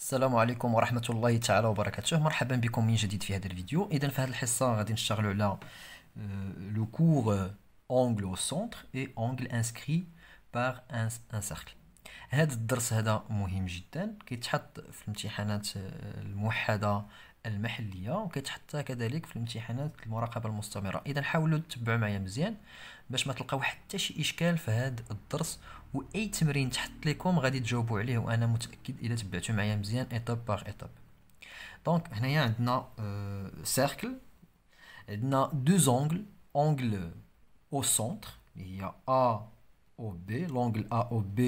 السلام عليكم ورحمة الله تعالى وبركاته. مرحبا بكم من جديد في هذا الفيديو. إذا في هذه الحصة غادي نشتغلوا على لو كور angle au centre et angle inscrit par un cercle. هذا الدرس هذا مهم جدا، كيتحط في الامتحانات الموحدة المحلية وكيتحط كذلك في الامتحانات المراقبة المستمرة. إذا حاولوا تتبعوا معايا مزيان باش ما تلقاو حتى شي إشكال في هذا الدرس، واي تمرين تحط لكم غادي تجاوبوا عليه وانا متاكد اذا تبعتوا معايا مزيان ايتاب باغ ايتاب. دونك هنايا عندنا سيركل، عندنا دو زونغل، اونغل او سونتر اللي هي A او B، l'angle A او B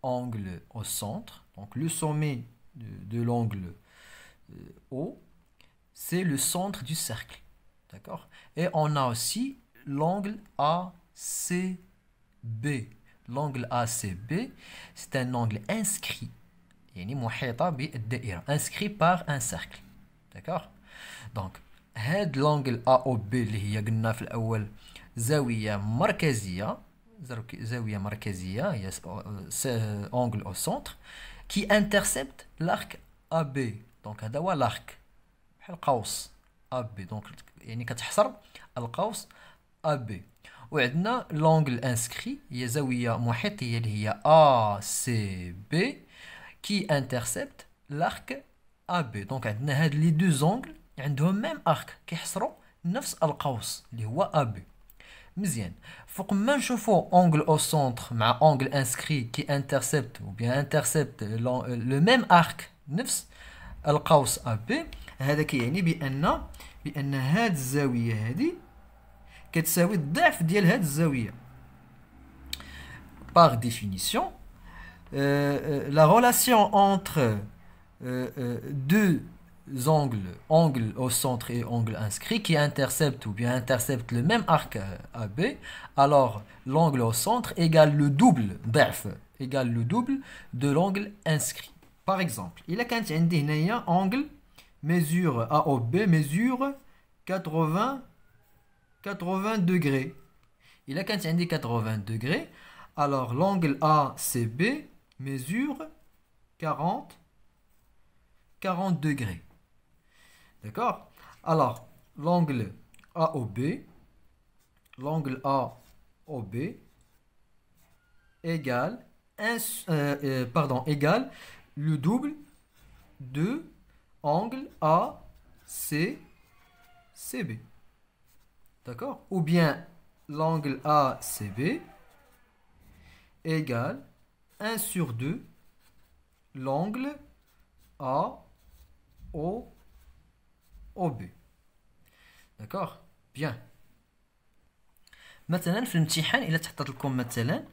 angle au centre. Donc le sommet de l'angle O, c'est le centre du cercle, d'accord. Et on a aussi l'angle ACB. L'angle ACB, c'est un angle inscrit, يعني محيطة بالدائرة، inscrit par un cercle, d'accord. Donc هاد l'angle AOB اللي هي قلنا في الأول زاوية مركزية، زاوية مركزية هي angle au centre qui intercepte l'arc AB. donc هذا هو l'arc بحال قوس AB، donc يعني كتحصر القوس AB. وعندنا لونغل انسكري هي زاوية محيطية اللي هي ACB كي انترسبت لارك AB. دونك عندنا هاد لي دو زونغل عندهم ميم ارك كيحصروا نفس القوس اللي هو AB. مزيان، فوق ما نشوفو اونغل او سونتر مع اونغل انسكري كي انترسبت ou bien انترسبت لو ميم ارك نفس القوس AB، هذا كيعني بأن هاد الزاوية هادي كتساوي الضعف ديال هاد الزاوية. Par définition, la relation entre deux angles, angle au centre et angle inscrit, qui interceptent ou bien interceptent le même arc AB, alors l'angle au centre égale le double, ضعف égale le double de l'angle inscrit. Par exemple, il a quand عندي هنايا angle mesure AOB mesure 80 degrés. Il a quand عندي 80 degrés, alors l'angle ACB mesure 40 degrés. D'accord? Alors l'angle AOB égale égale le double de angle ACB. D'accord? Ou bien l'angle ACB égale 1 sur 2 l'angle AOB. D'accord? Bien. مثلا في الامتحان إلا تحطت لكم مثلا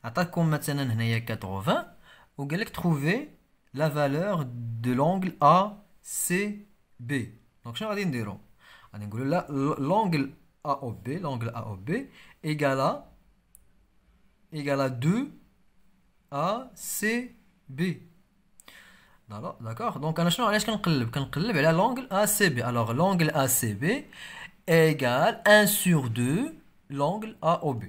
عطاكم مثلا هنايا 80 وقال لك trouver la valeur de l'angle ACB. donc شنو غادي نديرو؟ غادي نقولوا لا l'angle AOB égale à 2 ACB. D'accord. Donc انا شنو علاش كنقلب على l'angle ACB. alors l'angle ACB égale 1 sur 2 l'angle AOB.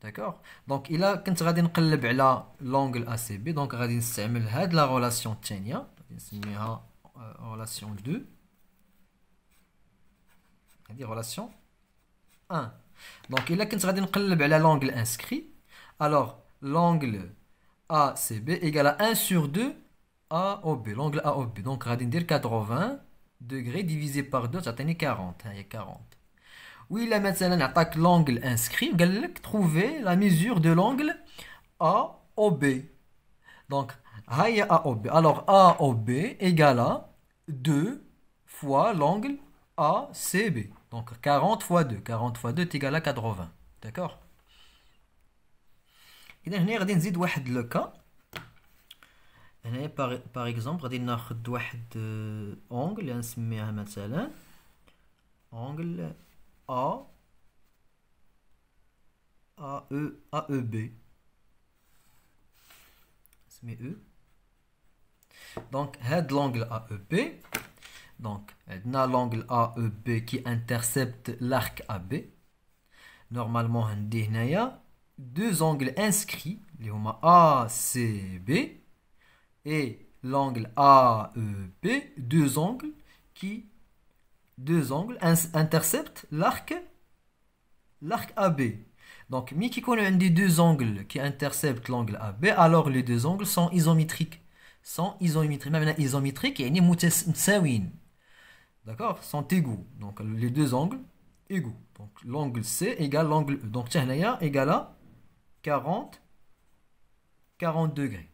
d'accord. donc الا كنت غادي نقلب على l'angle ACB donc غادي نستعمل هاد لا ريلاسيون الثانيه غادي نسميها ريلاسيون 2. هذه ريلاسيون 1. donc الا كنت غادي نقلب على l'angle inscrit alors l'angle ACB égale à 1 sur 2 AOB. l'angle AOB donc غادي ندير 80 degrés divisé par 2 تعطيني 40. هي 40. وإلا مثلا عطاك l'angle inscrit وقال لك trouver la mesure de l'angle AOB. donc هي AOB. alors AOB égale à 2 fois l'angle ACB. donc 40 fois 2 est égal à 80. d'accord. إذا هنا غادي نزيد واحد لو كا. هنايا باغ اكزومبل غادي ناخد واحد اونغل اللي نسميها مثلا اونغل AEB. نسمي او. دونك هاد l'angle AEB donc عندنا l'angle AEB qui intercepte l'arc AB. normalement عندي هنايا deux angles inscrits اللي هما ACB et l'angle AEB, deux angles interceptent l'arc AB. Donc, mi qui connaît un des deux angles qui interceptent l'angle AB, alors les deux angles sont isométriques. Même isométriques, il y a متساويين. D'accord? Sont égaux. Donc, les deux angles égaux. Donc, l'angle C égale l'angle E. Donc, تهنيا égale à 40 degrés.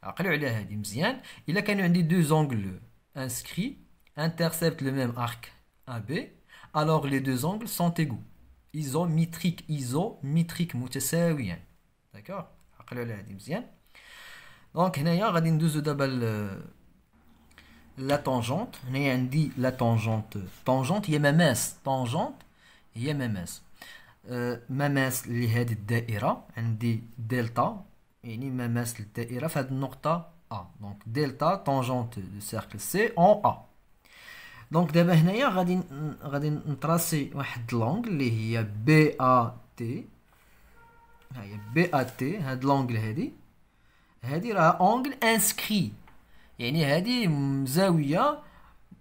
Alors, قالوا عليها هذه مزيان. إلا كانوا عندي deux angles inscrits interceptent le même arc AB, alors les deux angles sont égaux. Isométrique متساويين. D'accord? قالوا عليها هذه مزيان. Donc هنايا غادي ندوزو دابا la tangente. هنايا عندي la tangente هي مماس مماس لهذه الدائرة. عندي دلتا يعني مماس للدائرة في هذه النقطة A. Donc delta tangente du cercle C en A. Donc دابا هنايا غادي نطراسي واحد لونغل اللي هي بي ا تي. ها هي بي ا تي. هاد لونغل هادي راه اونغل انسكري، يعني هادي زاوية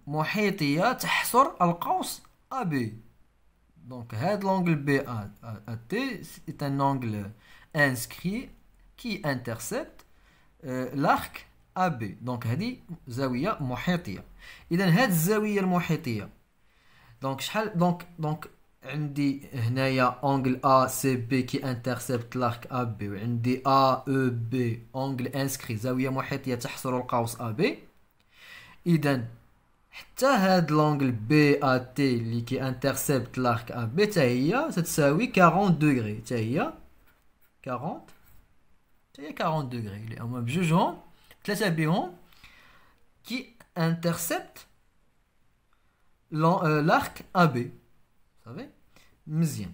محيطية تحصر القوس ا بي. دونك هاد لونغل بي ا تي سي ان اونغل انسكري كي انترسبت l'arc AB. دونك هذه زاوية محيطية. إذا هذه الزاوية المحيطية دونك شحال دونك عندي هنايا أونغل ACB كي انترسبت l'arc AB، وعندي AEB أونغل انسكري زاوية محيطية تحصر القوس AB. إذا حتى هاد لونغل BAT اللي كي انترسبت l'arc AB حتى هي تتساوي 40 دوغري. حتى هي 40 degrés. اللي هما بجوجهم ثلاثة بهم كي انترسبت l'arc AB. صافي مزيان.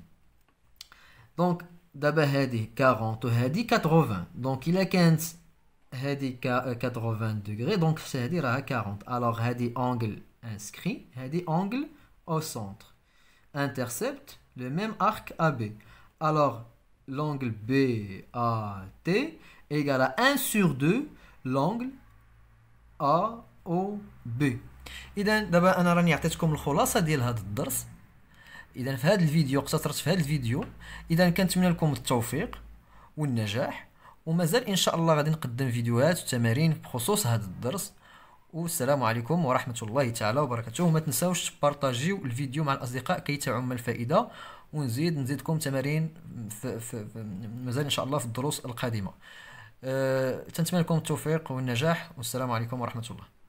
دونك دابا هادي 40 وهادي 80. دونك إلا كانت هادي 80 degrés دونك هادي راها 40. ألوغ هادي أونغل انسكري، هادي أونغل أو سونتر انترسبت لو ميم arc AB. ألوغ l'angle BAT égale à 1 sur 2 l'angle AOB. إذا دابا أنا راني عطيتكم الخلاصة ديال هذا الدرس. إذا في هذا الفيديو اقتصرت في هذا الفيديو. إذا كنتمنى لكم التوفيق والنجاح، ومازال إن شاء الله غادي نقدم فيديوهات وتمارين بخصوص هذا الدرس. والسلام عليكم ورحمة الله تعالى وبركاته. وما تنساوش تبارطاجيو الفيديو مع الأصدقاء كي تعم الفائدة، ونزيدكم تمارين مازال ان شاء الله في الدروس القادمه. تنتمنى لكم التوفيق والنجاح، والسلام عليكم ورحمه الله.